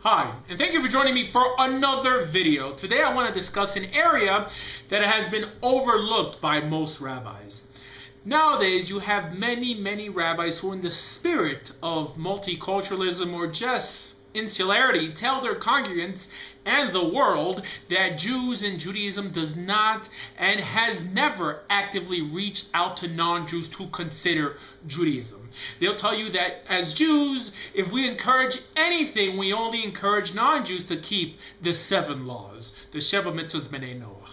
Hi, and thank you for joining me for another video. Today I want to discuss an area that has been overlooked by most rabbis. Nowadays you have many rabbis who, in the spirit of multiculturalism or just insularity, tell their congregants and the world that Jews and Judaism does not and has never actively reached out to non-Jews to consider Judaism. They'll tell you that as Jews, if we encourage anything, we only encourage non-Jews to keep the 7 laws, the Sheva Mitzvahs B'nai Noach.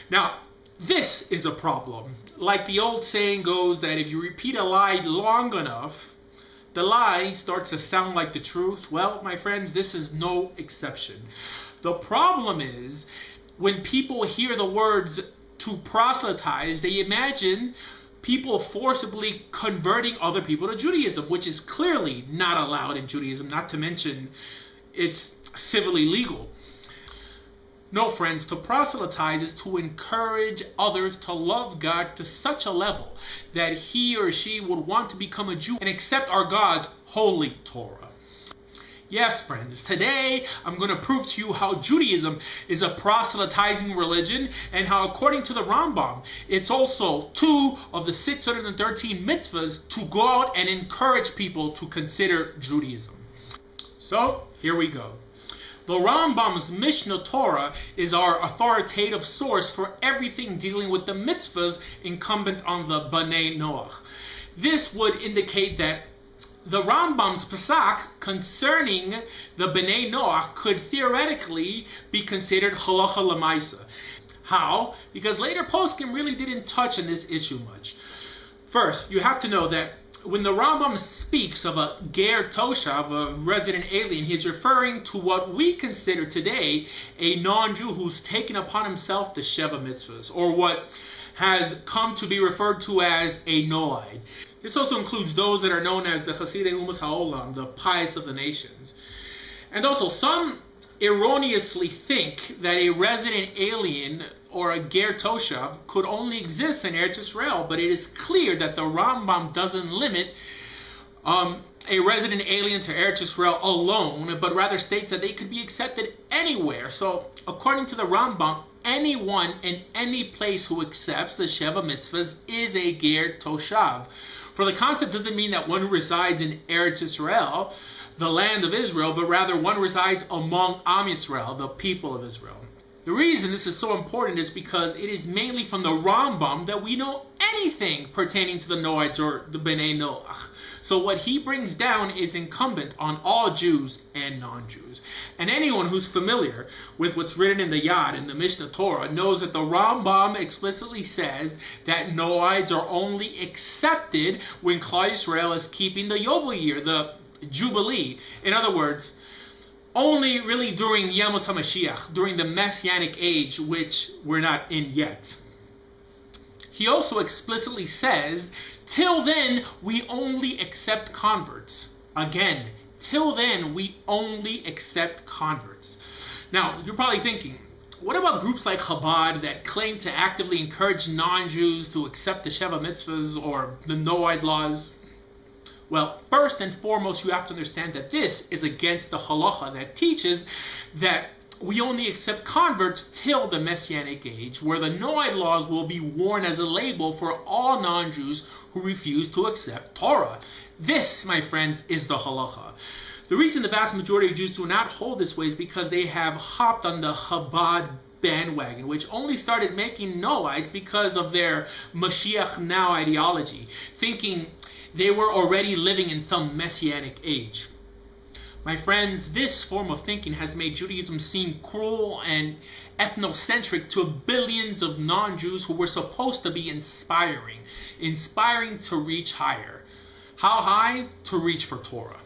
Now, this is a problem. Like the old saying goes that if you repeat a lie long enough, the lie starts to sound like the truth. Well, my friends, this is no exception. The problem is when people hear the words to proselytize, they imagine people forcibly converting other people to Judaism, which is clearly not allowed in Judaism, not to mention it's civilly legal. No, friends, to proselytize is to encourage others to love God to such a level that he or she would want to become a Jew and accept our God's holy Torah. Yes, friends, today I'm going to prove to you how Judaism is a proselytizing religion and how, according to the Rambam, it's also 2 of the 613 mitzvahs to go out and encourage people to consider Judaism. So, here we go. The Rambam's Mishnah Torah is our authoritative source for everything dealing with the mitzvahs incumbent on the B'nai Noach. This would indicate that the Rambam's Pesach concerning the B'nai Noach could theoretically be considered halacha l'maisa. How? Because later poskim really didn't touch on this issue much. First, you have to know that when the Rambam speaks of a ger toshav, a resident alien, he's referring to what we consider today a non-Jew who's taken upon himself the Sheva mitzvahs, or what has come to be referred to as a Noahide. This also includes those that are known as the Chasidei Umas Ha'olam, the pious of the nations. And also, some erroneously think that a resident alien or a ger toshav could only exist in Eretz Yisrael, but it is clear that the Rambam doesn't limit a resident alien to Eretz Yisrael alone, but rather states that they could be accepted anywhere. So, according to the Rambam, anyone in any place who accepts the Sheva mitzvahs is a ger toshav. For the concept doesn't mean that one resides in Eretz Yisrael, the land of Israel, but rather one resides among Am Yisrael, the people of Israel. The reason this is so important is because it is mainly from the Rambam that we know anything pertaining to the Noahides or the B'nai Noach. So what he brings down is incumbent on all Jews and non-Jews. And anyone who's familiar with what's written in the Yad, in the Mishnah Torah, knows that the Rambam explicitly says that Noahides are only accepted when Klal Yisrael is keeping the Yovel year, the Jubilee. In other words, only really during Yemos HaMashiach, during the Messianic age, which we're not in yet. He also explicitly says, till then, we only accept converts. Again, till then, we only accept converts. Now, you're probably thinking, what about groups like Chabad that claim to actively encourage non-Jews to accept the Sheva mitzvahs or the Noahide laws? Well, first and foremost, you have to understand that this is against the halacha that teaches that we only accept converts till the Messianic age, where the Noahide laws will be worn as a label for all non-Jews who refuse to accept Torah. This, my friends, is the halacha. The reason the vast majority of Jews do not hold this way is because they have hopped on the Chabad bandwagon, which only started making Noahides because of their Mashiach now ideology, thinking they were already living in some Messianic age. My friends, this form of thinking has made Judaism seem cruel and ethnocentric to billions of non-Jews who were supposed to be inspiring to reach higher. How high? To reach for Torah.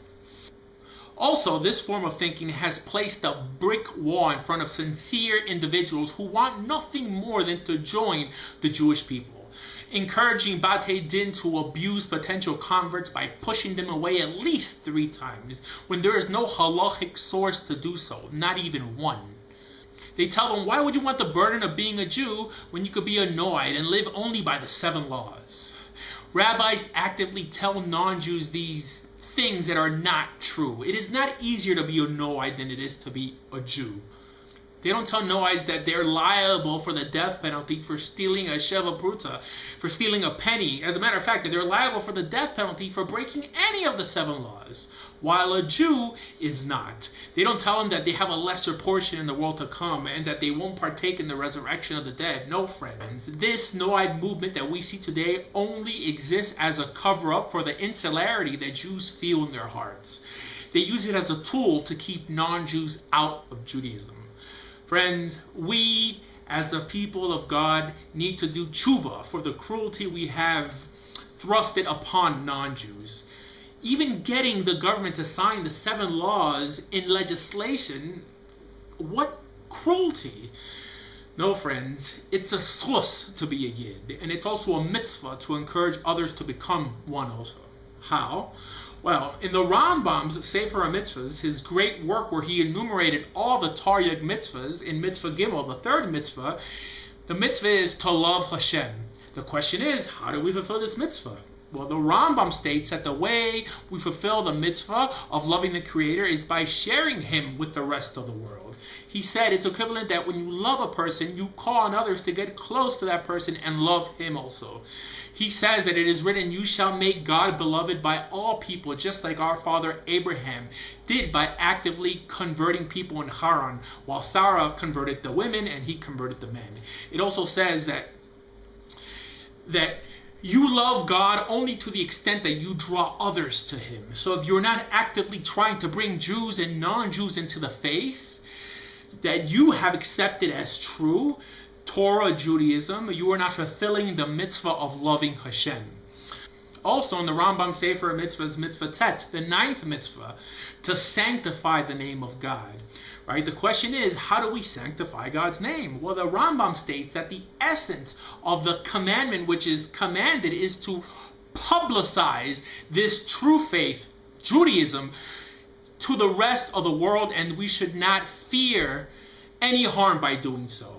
Also, this form of thinking has placed a brick wall in front of sincere individuals who want nothing more than to join the Jewish people, encouraging Batei Din to abuse potential converts by pushing them away at least 3 times when there is no halachic source to do so, not even one. They tell them, why would you want the burden of being a Jew when you could be a Noahide and live only by the 7 laws? Rabbis actively tell non-Jews these things that are not true. It is not easier to be a Noahide than it is to be a Jew. They don't tell Noahides that they're liable for the death penalty for stealing a sheva pruta, for stealing a penny. As a matter of fact, that they're liable for the death penalty for breaking any of the 7 laws, while a Jew is not. They don't tell them that they have a lesser portion in the world to come and that they won't partake in the resurrection of the dead. No, friends. This Noahide movement that we see today only exists as a cover-up for the insularity that Jews feel in their hearts. They use it as a tool to keep non-Jews out of Judaism. Friends, we as the people of God need to do tshuva for the cruelty we have thrusted upon non-Jews. Even getting the government to sign the 7 laws in legislation, what cruelty. No, friends, it's a schus to be a yid, and it's also a mitzvah to encourage others to become one also. How? Well, in the Rambam's Sefer HaMitzvahs, his great work where he enumerated all the Taryag mitzvahs, in Mitzvah Gimel, the 3rd mitzvah, the mitzvah is to love Hashem. The question is, how do we fulfill this mitzvah? Well, the Rambam states that the way we fulfill the mitzvah of loving the Creator is by sharing Him with the rest of the world. He said it's equivalent that when you love a person, you call on others to get close to that person and love Him also. He says that it is written, you shall make God beloved by all people, just like our father Abraham did by actively converting people in Haran, while Sarah converted the women and he converted the men. It also says that you love God only to the extent that you draw others to Him. So if you're not actively trying to bring Jews and non-Jews into the faith that you have accepted as true, Torah, Judaism, you are not fulfilling the mitzvah of loving Hashem. Also in the Rambam Sefer Mitzvahs, Mitzvah Tet, the 9th mitzvah, to sanctify the name of God. Right? The question is, how do we sanctify God's name? Well, the Rambam states that the essence of the commandment which is commanded is to publicize this true faith, Judaism, to the rest of the world, and we should not fear any harm by doing so.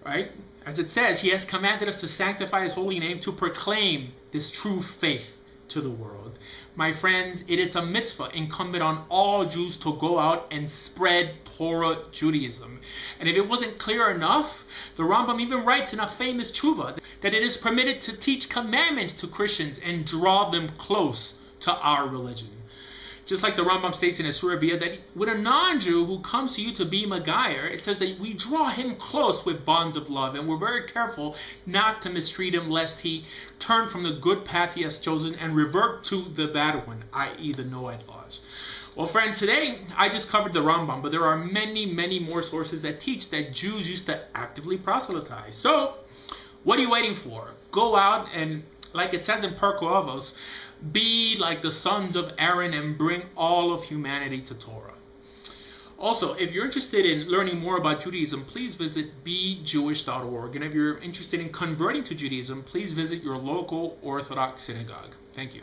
Right? As it says, He has commanded us to sanctify His holy name, to proclaim this true faith to the world. My friends, it is a mitzvah incumbent on all Jews to go out and spread Torah Judaism. And if it wasn't clear enough, the Rambam even writes in a famous tshuva that it is permitted to teach commandments to Christians and draw them close to our religion. Just like the Rambam states in Asura Biyah that with a non-Jew who comes to you to be Magayer, it says that we draw him close with bonds of love, and we're very careful not to mistreat him lest he turn from the good path he has chosen and revert to the bad one, i.e. the Noahide laws. Well, friends, today I just covered the Rambam, but there are many, many more sources that teach that Jews used to actively proselytize. So, what are you waiting for? Go out and, like it says in Pirkei Avos, be like the sons of Aaron and bring all of humanity to Torah. Also, if you're interested in learning more about Judaism, please visit bejewish.org. And if you're interested in converting to Judaism, please visit your local Orthodox synagogue. Thank you.